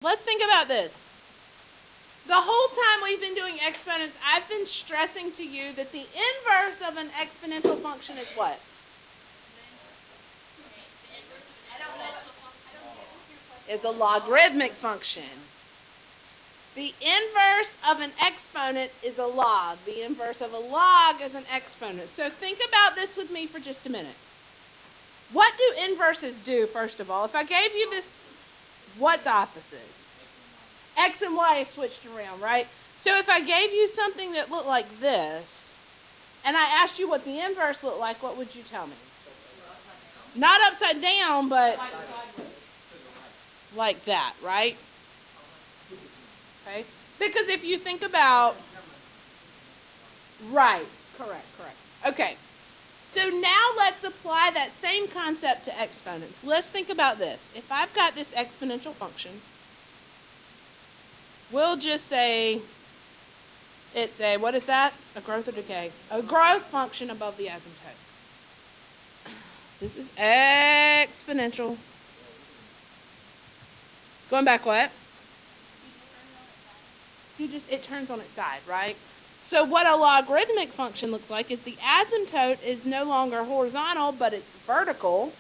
Let's think about this. The whole time we've been doing exponents, I've been stressing to you that the inverse of an exponential function is what? Is a logarithmic function. The inverse of an exponent is a log. The inverse of a log is an exponent. So think about this with me for just a minute. What do inverses do, first of all? If I gave you this, what's opposite? X and Y is switched around, right? So if I gave you something that looked like this, and I asked you what the inverse looked like, what would you tell me? Not upside down, but like that, right? Okay? Because if you think about, right, correct. Okay, so now let's apply that same concept to exponents. Let's think about this. If I've got this exponential function, we'll just say it's a, what is that? A growth or decay? A growth function above the asymptote. This is exponential. Going back what? It turns on its side, right? So what a logarithmic function looks like is the asymptote is no longer horizontal, but it's vertical.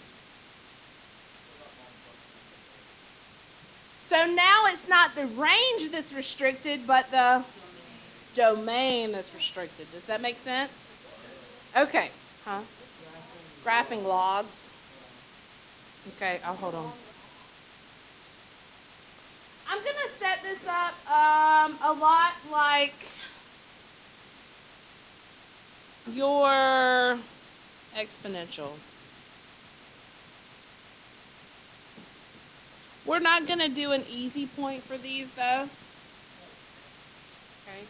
So now it's not the range that's restricted, but the domain that's restricted. Does that make sense? Okay. Huh? Graphing logs. Okay, I'll hold on. I'm going to set this up a lot like your exponential. We're not going to do an easy point for these, though. Okay.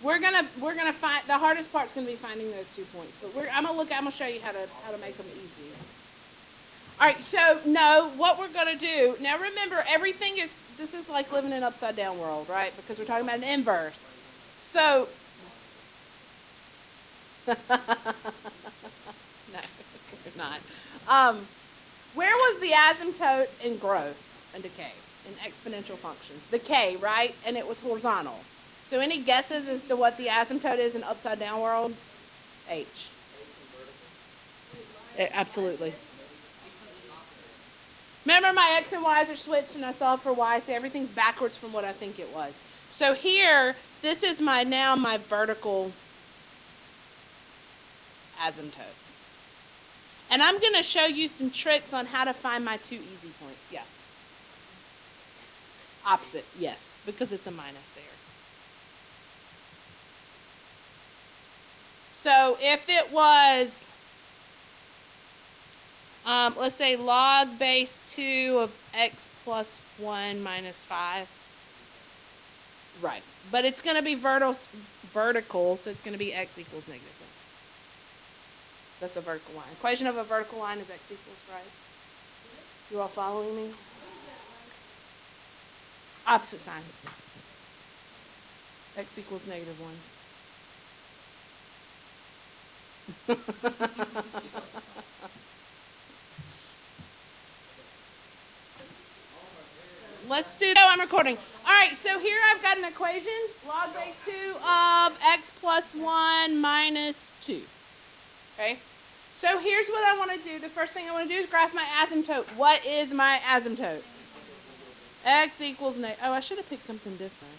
We're gonna find the hardest part's gonna be finding those 2 points, but I'm gonna show you how to make them easy. All right, so no, what we're gonna do now. Remember, this is like living in an upside down world, right? Because we're talking about an inverse. So no, we're not. Where was the asymptote in growth and decay in exponential functions? The k, right? And it was horizontal. So any guesses as to what the asymptote is in upside down world? H. Absolutely. Remember, my x and y's are switched and I solved for y, so everything's backwards from what I think it was. So here, this is my vertical asymptote. And I'm going to show you some tricks on how to find my 2 easy points. Yeah. Opposite, yes, because it's a minus there. So if it was, let's say log base 2 of x plus 1 minus 5. Right. But it's going to be vertical, so it's going to be x equals -1. That's a vertical line. Equation of a vertical line is x equals, right? You all following me? Opposite sign. X equals -1. Let's do, I'm recording. All right, so here I've got an equation, log base 2 of x plus 1 minus 2. Okay? So here's what I want to do. The first thing I want to do is graph my asymptote. What is my asymptote? X equals oh, I should have picked something different.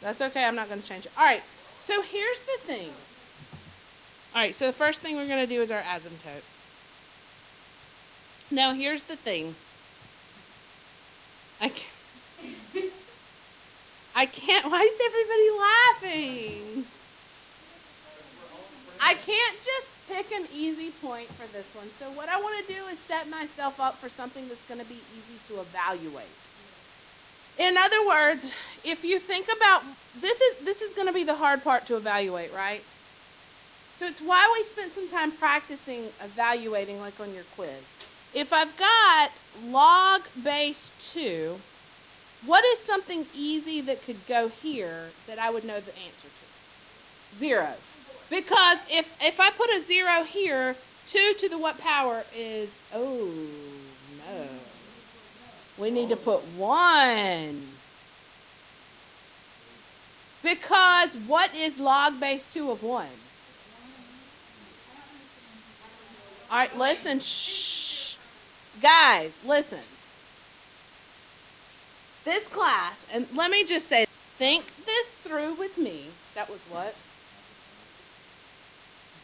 That's okay, I'm not going to change it. All right, so here's the thing. All right, so the first thing we're going to do is our asymptote. Now, here's the thing. I can't, why is everybody laughing? I can't just pick an easy point for this one. So what I want to do is set myself up for something that's going to be easy to evaluate. In other words, if you think about, this is going to be the hard part to evaluate, right? So it's why we spent some time practicing evaluating, like on your quiz. If I've got log base 2, what is something easy that could go here that I would know the answer to? 0. Because if I put a 0 here, 2 to the what power is, oh, no. We need to put 1. Because what is log base 2 of 1? All right, listen. Shh. Guys, listen. This class, and let me just say, think this through with me. That was what?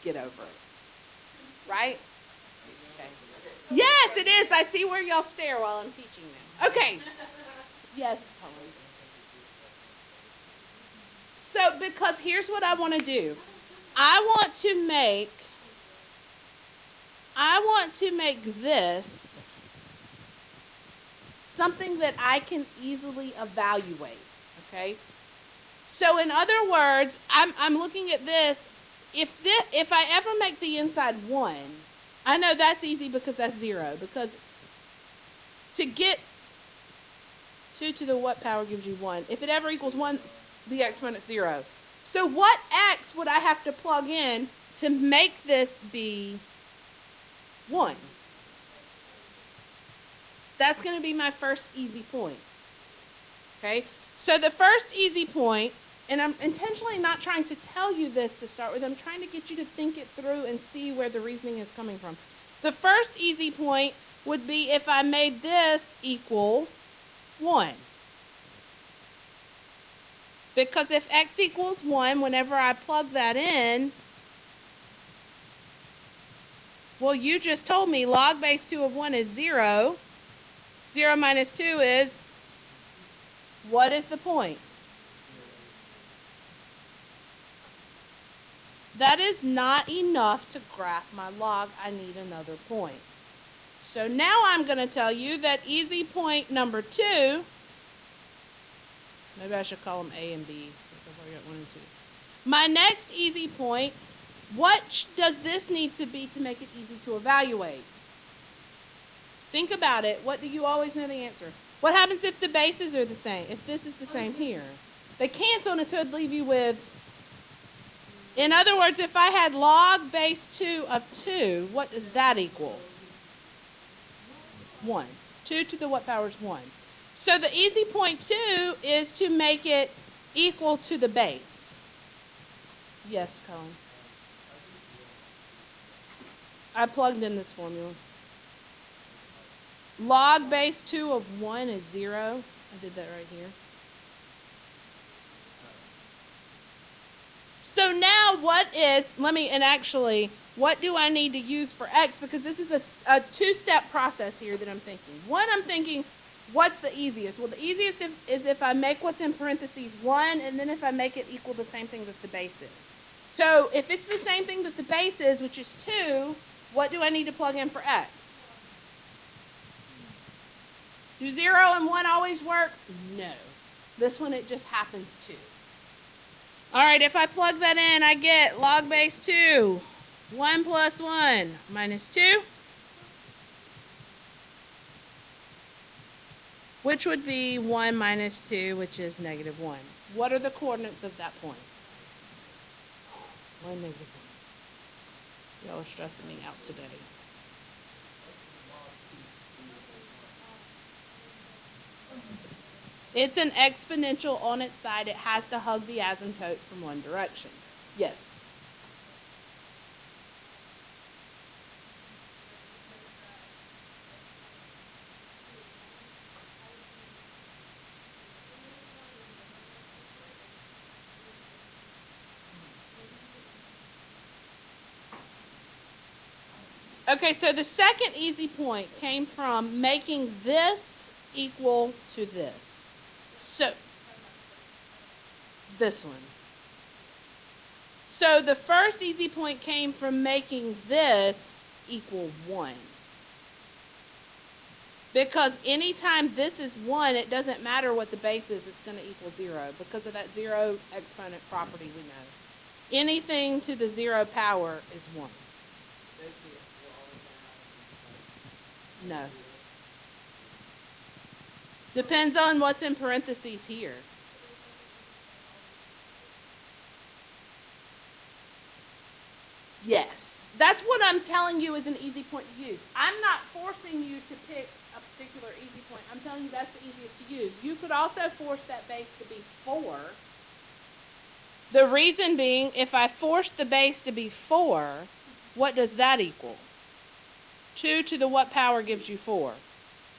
Get over it. Right? Okay. Yes, it is. I see where y'all stare while I'm teaching now. Okay. Yes, Colin. So, because here's what I want to do. I want to make this something that I can easily evaluate, okay? So in other words, I'm looking at this. If I ever make the inside 1, I know that's easy because that's 0. Because to get 2 to the what power gives you 1. If it ever equals 1, the exponent's 0. So what x would I have to plug in to make this be 1? That's going to be my first easy point. Okay? So the first easy point, and I'm intentionally not trying to tell you this to start with. I'm trying to get you to think it through and see where the reasoning is coming from. The first easy point would be if I made this equal 1. Because if x equals 1, whenever I plug that in, well, you just told me log base 2 of 1 is 0. 0 minus 2 is, what is the point? That is not enough to graph my log. I need another point. So now I'm going to tell you that easy point number 2, maybe I should call them A and B, because I've already got 1 and 2. My next easy point, what does this need to be to make it easy to evaluate? Think about it. What do you always know the answer? What happens if the bases are the same? If this is the same here? They cancel, and it would leave you with, in other words, if I had log base 2 of 2, what does that equal? 1. 2 to the what power is 1. So the easy point 2 is to make it equal to the base. Yes, Colin. I plugged in this formula. Log base 2 of 1 is 0. I did that right here. So now what do I need to use for x? Because this is a two-step process here that I'm thinking. One, I'm thinking, what's the easiest? Well, the easiest is if I make what's in parentheses 1, and then if I make it equal the same thing that the base is. So if it's the same thing that the base is, which is 2, what do I need to plug in for x? Do 0 and 1 always work? No. This one, it just happens to. All right, if I plug that in, I get log base 2. 1 plus 1 minus 2. Which would be 1 minus 2, which is negative 1. What are the coordinates of that point? 1, negative 1. Y'all are stressing me out today. It's an exponential on its side. It has to hug the asymptote from one direction. Yes? Okay, so the second easy point came from making this equal to this. So, this one. So the first easy point came from making this equal 1. Because anytime this is 1, it doesn't matter what the base is, it's going to equal 0. Because of that 0 exponent property we know. Anything to the 0 power is 1. No. Depends on what's in parentheses here. Yes. That's what I'm telling you is an easy point to use. I'm not forcing you to pick a particular easy point. I'm telling you that's the easiest to use. You could also force that base to be 4. The reason being, if I force the base to be 4, what does that equal? 2 to the what power gives you 4?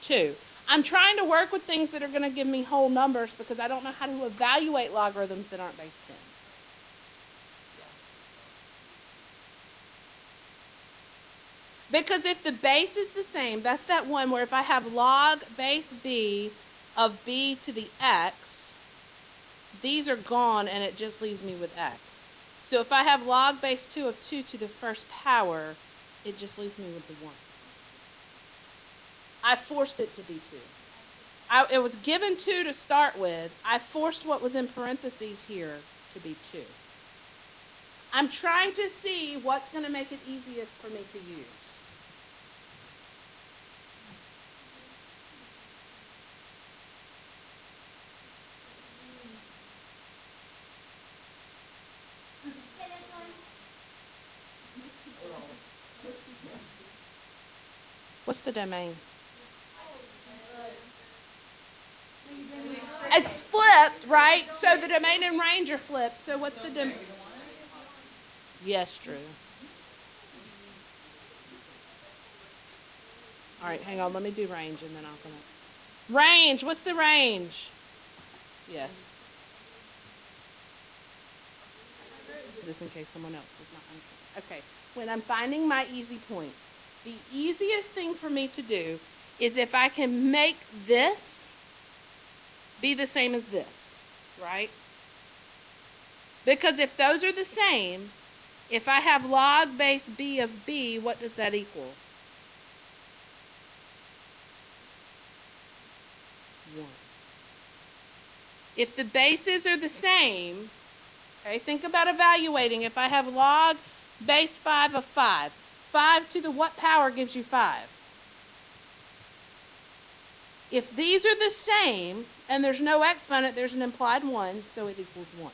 2. I'm trying to work with things that are going to give me whole numbers because I don't know how to evaluate logarithms that aren't base 10. Because if the base is the same, that's that one where if I have log base b of b to the x, these are gone and it just leaves me with x. So if I have log base 2 of 2 to the first power, it just leaves me with the 1. I forced it to be 2. It was given 2 to start with. I forced what was in parentheses here to be 2. I'm trying to see what's going to make it easiest for me to use. What's the domain? It's flipped, right? So the domain and range are flipped. So what's the domain? Yes, Drew. All right, hang on. Let me do range and then I'll come up. Range. What's the range? Yes. Just in case someone else does not understand. Okay. When I'm finding my easy points, the easiest thing for me to do is if I can make this be the same as this, right? Because if those are the same, if I have log base b of b, what does that equal? 1. If the bases are the same, okay, think about evaluating. If I have log base 5 of 5, 5 to the what power gives you 5? If these are the same, and there's no exponent, there's an implied 1, so it equals 1.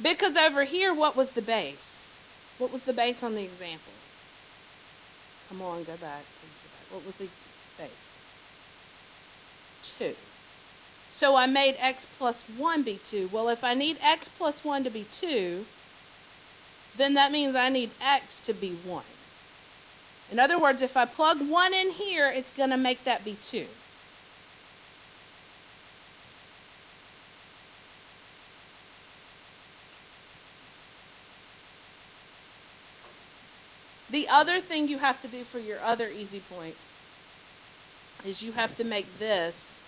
Because over here, what was the base? What was the base on the example? Come on, go back. Please go back. What was the base? 2. So I made x plus 1 be 2. Well, if I need x plus 1 to be 2, then that means I need x to be 1. In other words, if I plug 1 in here, it's going to make that be 2. The other thing you have to do for your other easy point is you have to make this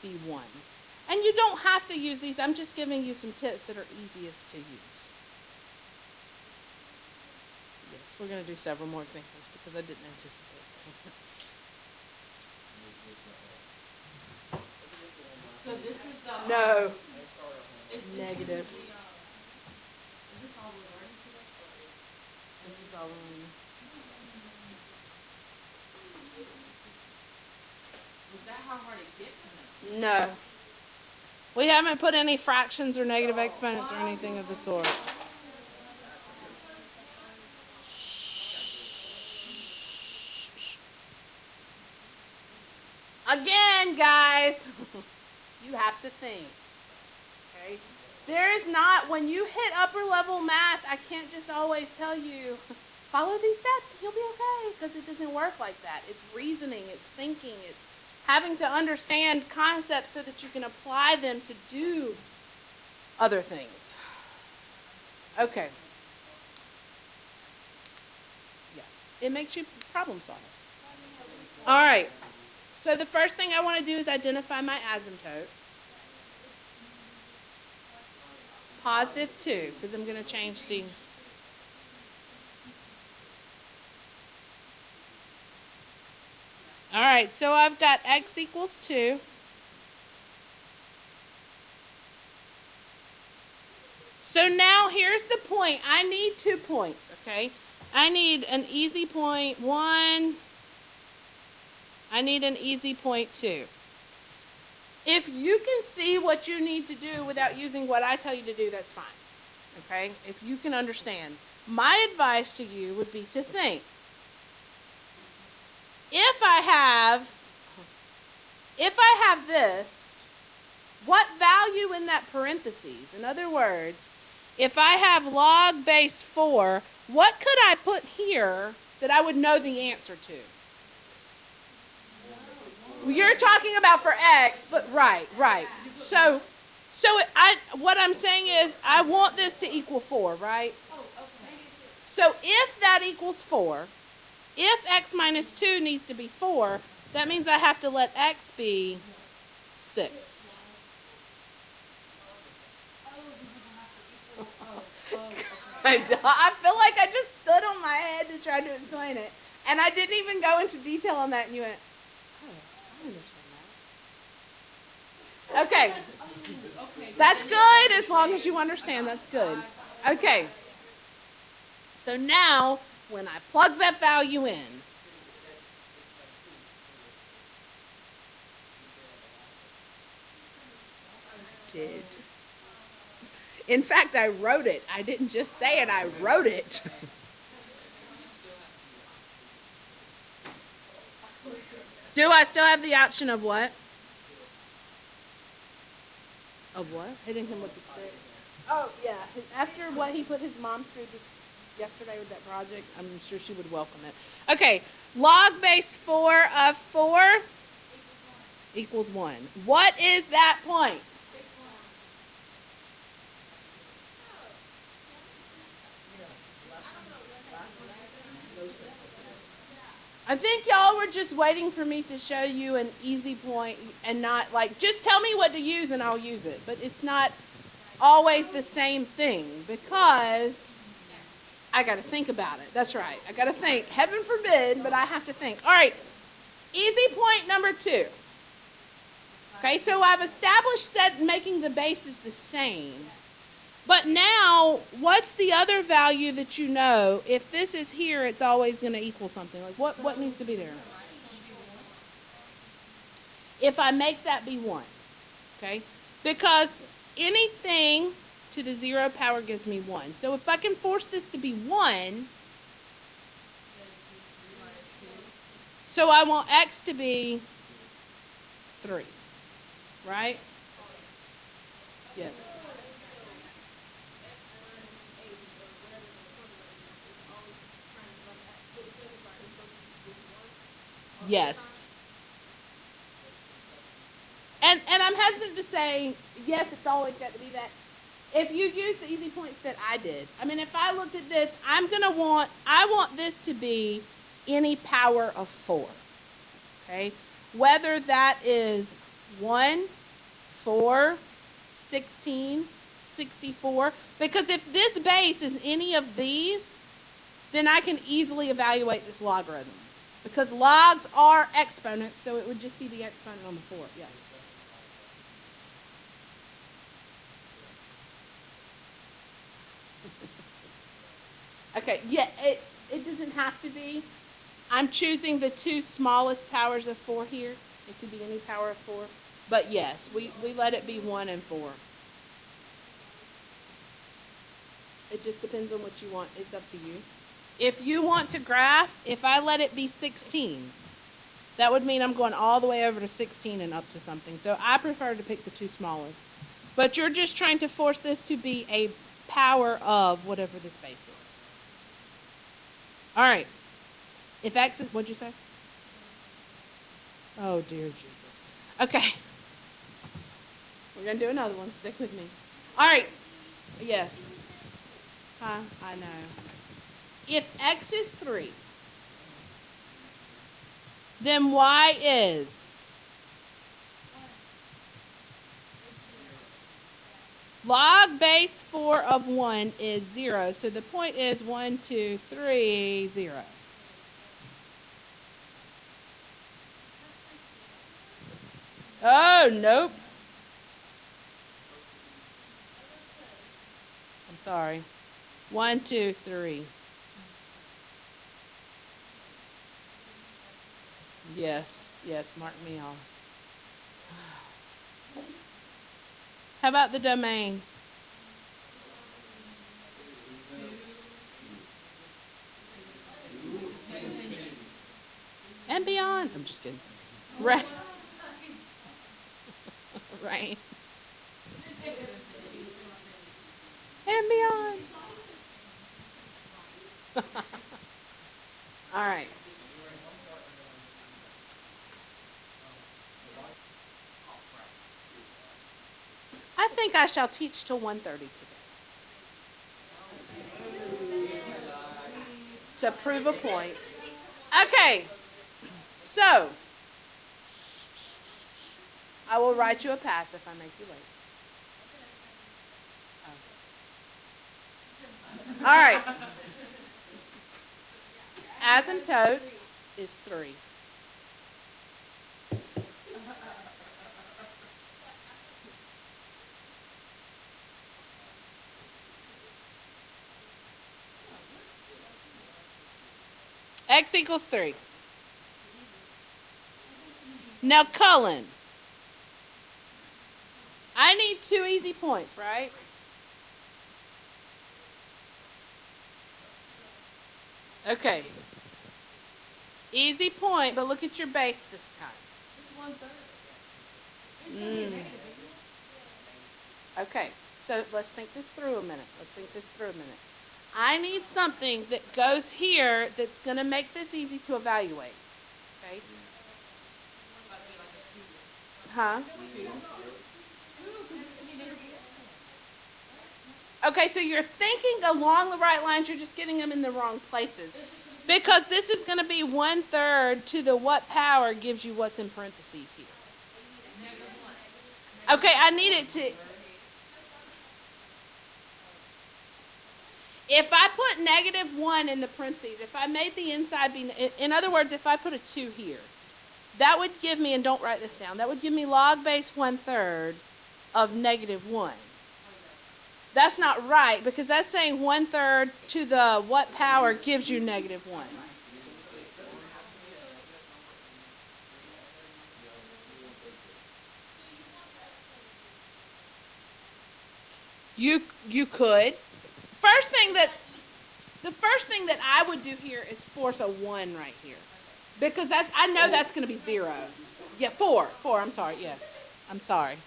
be 1. And you don't have to use these. I'm just giving you some tips that are easiest to use. Yes, we're going to do several more examples because I didn't anticipate this. So this is the No. Negative. Is this all we're learning today? This is all we Was that how hard it gets to know? No. We haven't put any fractions or negative exponents or anything of the sort. Again, guys, you have to think. Okay? There is not, when you hit upper level math, I can't just always tell you, follow these steps, you'll be okay, because it doesn't work like that. It's reasoning, it's thinking, it's having to understand concepts so that you can apply them to do other things. Okay. Yeah. It makes you problem solve. All right. So the first thing I want to do is identify my asymptote. Positive 2, because I'm going to change the... All right, so I've got x equals 2. So now here's the point. I need 2 points, okay? I need an easy point 1. I need an easy point 2. If you can see what you need to do without using what I tell you to do, that's fine. Okay? If you can understand. My advice to you would be to think, if I have this, what value in that parentheses? In other words, if I have log base 4, what could I put here that I would know the answer to? You're talking about for x, but right. So what I'm saying is I want this to equal 4, right? So if that equals 4, if x minus 2 needs to be 4, that means I have to let x be 6. I feel like I just stood on my head to try to explain it. And I didn't even go into detail on that, and you went, oh, I understand that. Okay. That's good as long as you understand. That's good. Okay. So now, when I plug that value in, did. In fact, I wrote it. I didn't just say it, I wrote it. Do I still have the option of what? Of what? Hitting him with the stick. Oh, yeah. After what he put his mom through this yesterday with that project, I'm sure she would welcome it. Okay, log base 4 of 4 equals 1. What is that point? I think y'all were just waiting for me to show you an easy point and not like, just tell me what to use and I'll use it. But it's not always the same thing because I got to think about it. That's right. I got to think. Heaven forbid, but I have to think. All right. Easy point number 2. Okay, so I've established making the bases the same. But now, what's the other value that you know? If this is here, it's always going to equal something. Like, what needs to be there? If I make that be 1, okay? Because anything to the 0 power gives me 1. So if I can force this to be 1, so I want x to be 3, right? Yes. Yes. And I'm hesitant to say, yes, it's always got to be that. If you use the easy points that I did, I mean, if I looked at this, I want this to be any power of 4, okay? Whether that is 1, 4, 16, 64, because if this base is any of these, then I can easily evaluate this logarithm. Because logs are exponents, so it would just be the exponent on the 4, yeah. Okay, yeah, it doesn't have to be. I'm choosing the 2 smallest powers of 4 here. It could be any power of 4. But yes, we let it be 1 and 4. It just depends on what you want. It's up to you. If you want to graph, if I let it be 16, that would mean I'm going all the way over to 16 and up to something. So I prefer to pick the 2 smallest. But you're just trying to force this to be a power of whatever this base is. All right. If x is, what'd you say? Oh, dear Jesus. Okay. We're going to do another one. Stick with me. All right. Yes. Huh? I know. If x is 3, then y is? Log base 4 of 1 is 0. So the point is 1, 2, 3, 0. Oh, nope. I'm sorry. 1, 2, 3. Yes, mark me off. How about the domain? And beyond. I'm just kidding. Right. Right. And beyond. All right. I think I shall teach till 1:30 today. To prove a point. Okay. So, I will write you a pass if I make you late. All right. Asymptote is 3. X equals 3. Now, Cullen, I need 2 easy points, right? Okay. Easy point, but look at your base this time. Okay, so let's think this through a minute. I need something that goes here that's going to make this easy to evaluate. Okay? Huh? Okay, so you're thinking along the right lines, you're just getting them in the wrong places. Because this is going to be 1/3 to the what power gives you what's in parentheses here. Okay, I need it to... If I put -1 in the parentheses, if I made the inside be... In other words, if I put a 2 here, that would give me, and don't write this down, that would give me log base 1/3 of -1. That's not right, because that's saying 1/3 to the what power gives you -1. You could. The first thing that I would do here is force a 1 right here, because I know that's going to be 0. Yeah, 4. I'm sorry. Yes, I'm sorry.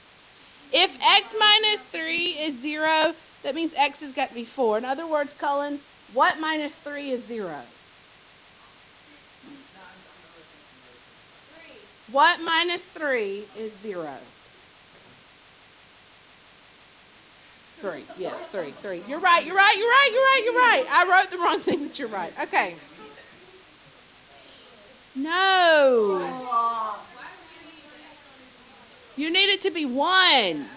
If x minus 3 is 0, that means x has got to be 4. In other words, Cullen, what minus 3 is 0? What minus 3 is 0? 3. Yes, 3. You're right. I wrote the wrong thing, but you're right. Okay. No. You need it to be 1.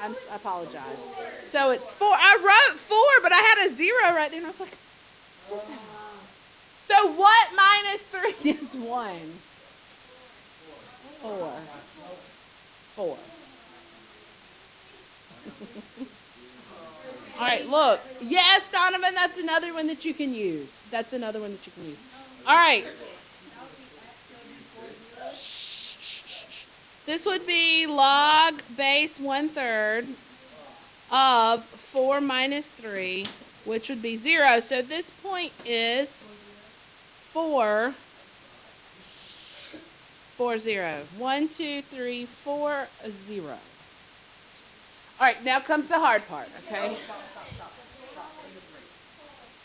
I apologize. So it's 4. I wrote 4, but I had a 0 right there, and I was like, what's that? So what minus 3 is 1? 4. All right, look. Yes, Donovan, that's another one that you can use. All right. This would be log base 1/3 of 4 minus 3, which would be 0. So this point is 4, 0. 1, 2, 3, 4, 0. All right, now comes the hard part, okay? I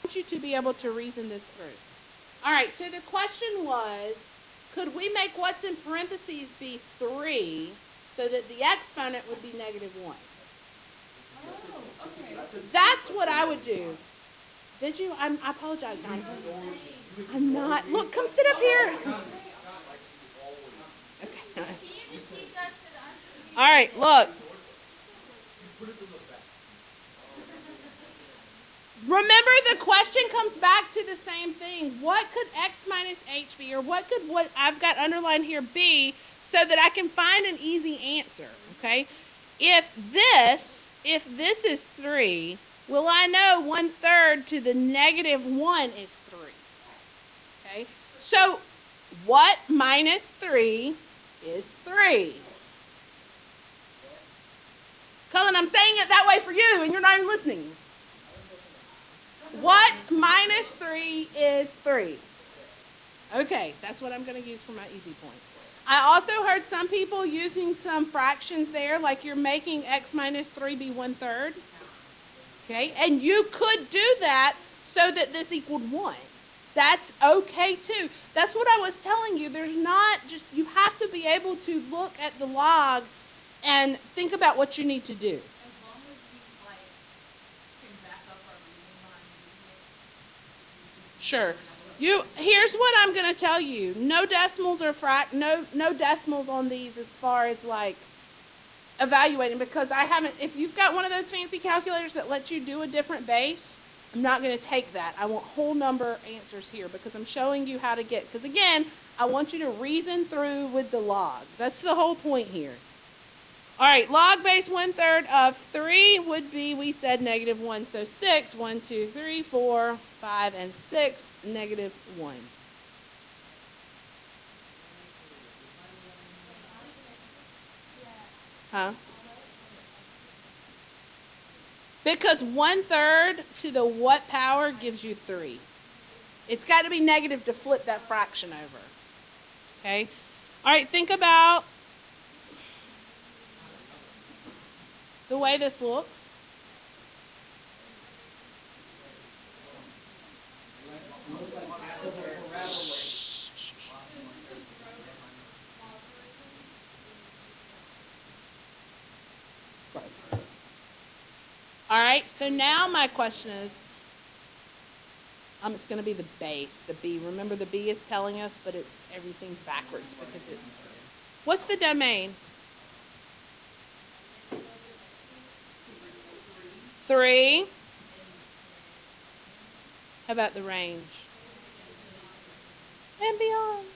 want you to be able to reason this through. All right, so the question was, could we make what's in parentheses be 3 so that the exponent would be -1? That's what I would do. Did you? I apologize, Donovan. I'm not. Look, come sit up here. Okay, nice. All right, look. Remember, the question comes back to the same thing. What could x minus h be, or what could what I've got underlined here be, so that I can find an easy answer, okay? If this is 3, well, I know 1/3 to the -1 is 3, okay? So what minus 3 is 3. Cullen, I'm saying it that way for you, and you're not even listening. What minus 3 is 3? Okay, that's what I'm going to use for my easy point. I also heard some people using some fractions there, like you're making x minus 3 be 1/3. Okay, and you could do that so that this equaled 1. That's okay too. That's what I was telling you. There's not just, you have to be able to look at the log and think about what you need to do. As long as we like can back up our reading line. Sure. Here's what I'm going to tell you. No decimals or no decimals on these as far as like evaluating, because I haven't, if you've got one of those fancy calculators that lets you do a different base, I'm not going to take that. I want whole number answers here because I'm showing you how to get, because again, I want you to reason through with the log. That's the whole point here. All right, log base 1/3 of 3 would be, we said -1, so 6, 1, 2, 3, 4, 5, and 6, -1. Huh? Because 1/3 to the what power gives you 3. It's got to be negative to flip that fraction over. Okay? All right, think about the way this looks. All right, so now my question is, it's going to be the base, the b. Remember, the b is telling us, but it's everything's backwards because it's, what's the domain? 3. How about the range? And beyond.